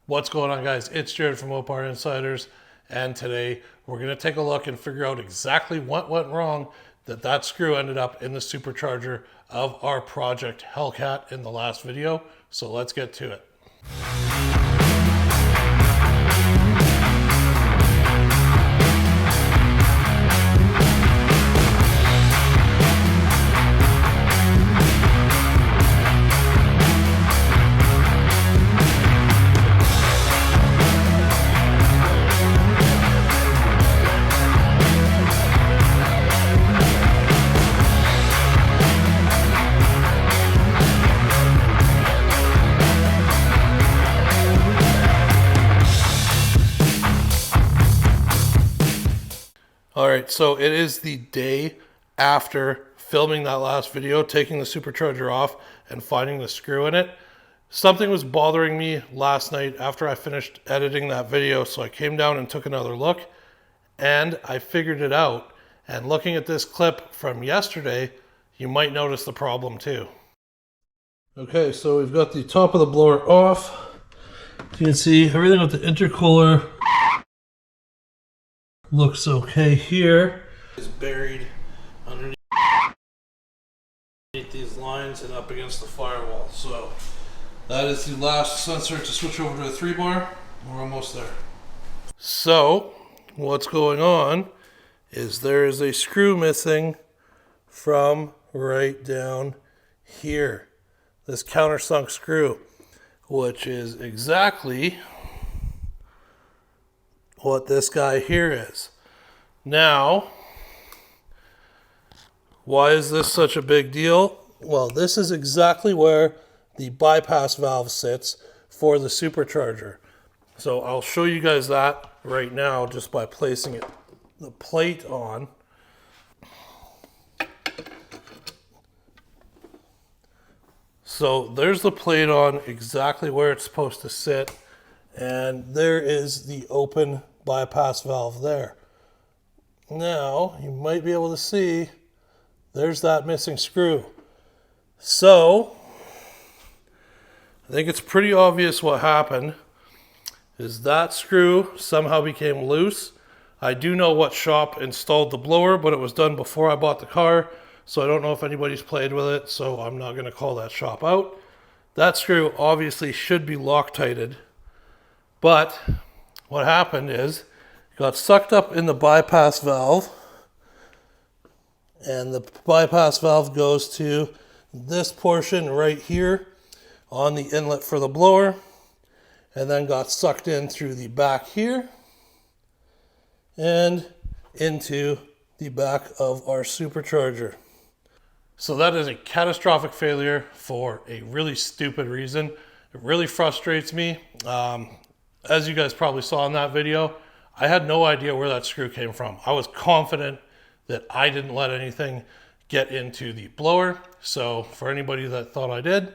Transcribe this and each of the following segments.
What's going on, guys? It's Jared from Whipple Insiders, and today we're going to take a look and figure out exactly what went wrong that screw ended up in the supercharger of our project Hellcat in the last video. So let's get to it. All right, so it is the day after filming that last video, taking the supercharger off and finding the screw in it. Something was bothering me last night after I finished editing that video, so I came down and took another look, and I figured it out. And looking at this clip from yesterday, you might notice the problem too. Okay, so we've got the top of the blower off. You can see everything with the intercooler looks okay here. It's buried underneath these lines and up against the firewall. So that is the last sensor to switch over to a 3-bar. We're almost there. So what's going on is there is a screw missing from right down here. This countersunk screw, which is exactly what this guy here is. Now, why is this such a big deal? Well, this is exactly where the bypass valve sits for the supercharger. So I'll show you guys that right now just by placing the plate on. So there's the plate on exactly where it's supposed to sit. And there is the open bypass valve there. Now, you might be able to see there's that missing screw. So, I think it's pretty obvious what happened is that screw somehow became loose. I do know what shop installed the blower, but it was done before I bought the car, so I don't know if anybody's played with it, so I'm not going to call that shop out. That screw obviously should be Loctited. But what happened is it got sucked up in the bypass valve, and the bypass valve goes to this portion right here on the inlet for the blower, and then got sucked in through the back here and into the back of our supercharger. So that is a catastrophic failure for a really stupid reason. It really frustrates me. As you guys probably saw in that video, I had no idea where that screw came from. I was confident that I didn't let anything get into the blower. So for anybody that thought I did,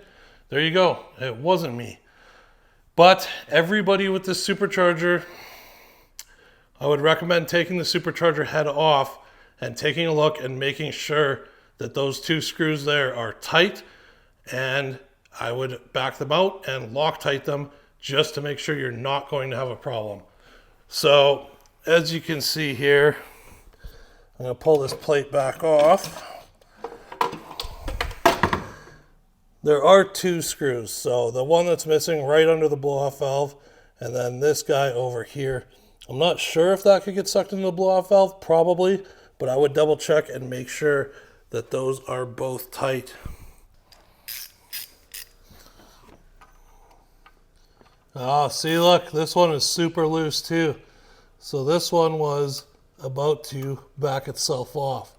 there you go. It wasn't me. But everybody with this supercharger, I would recommend taking the supercharger head off and taking a look and making sure that those two screws there are tight. And I would back them out and Loctite them, just to make sure you're not going to have a problem. So as you can see here, I'm going to pull this plate back off. There are two screws. So the one that's missing right under the blow-off valve, and then this guy over here. I'm not sure if that could get sucked into the blow-off valve, probably, but I would double check and make sure that those are both tight. Oh, see, look, this one is super loose too. So this one was about to back itself off.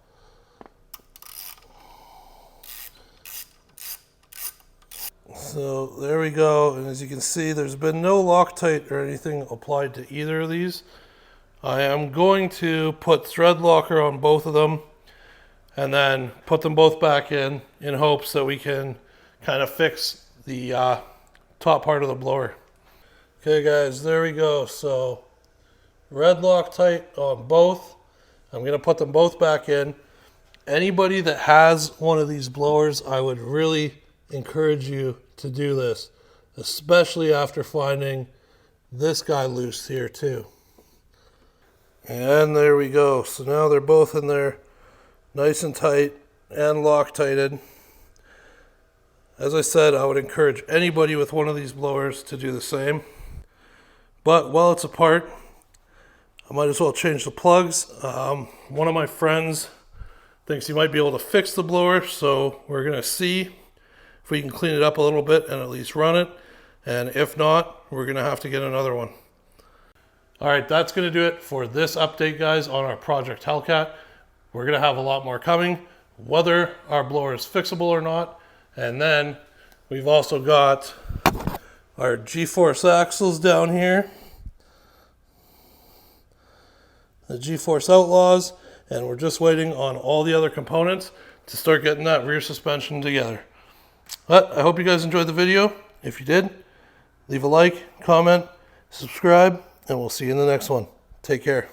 So there we go. And as you can see, there's been no Loctite or anything applied to either of these. I am going to put thread locker on both of them and then put them both back in hopes that we can kind of fix the top part of the blower. Okay guys, there we go. So red Loctite on both. I'm going to put them both back in. Anybody that has one of these blowers, I would really encourage you to do this, especially after finding this guy loose here too. And there we go. So now they're both in there nice and tight and Loctited. As I said, I would encourage anybody with one of these blowers to do the same. But while it's apart, I might as well change the plugs. One of my friends thinks he might be able to fix the blower, so we're going to see if we can clean it up a little bit and at least run it. And if not, we're going to have to get another one. All right, that's going to do it for this update, guys, on our Project Hellcat. We're going to have a lot more coming, whether our blower is fixable or not. And then we've also got our G-force axles down here, the G-force Outlaws, and we're just waiting on all the other components to start getting that rear suspension together. But I hope you guys enjoyed the video. If you did, leave a like, comment, subscribe, and we'll see you in the next one. Take care.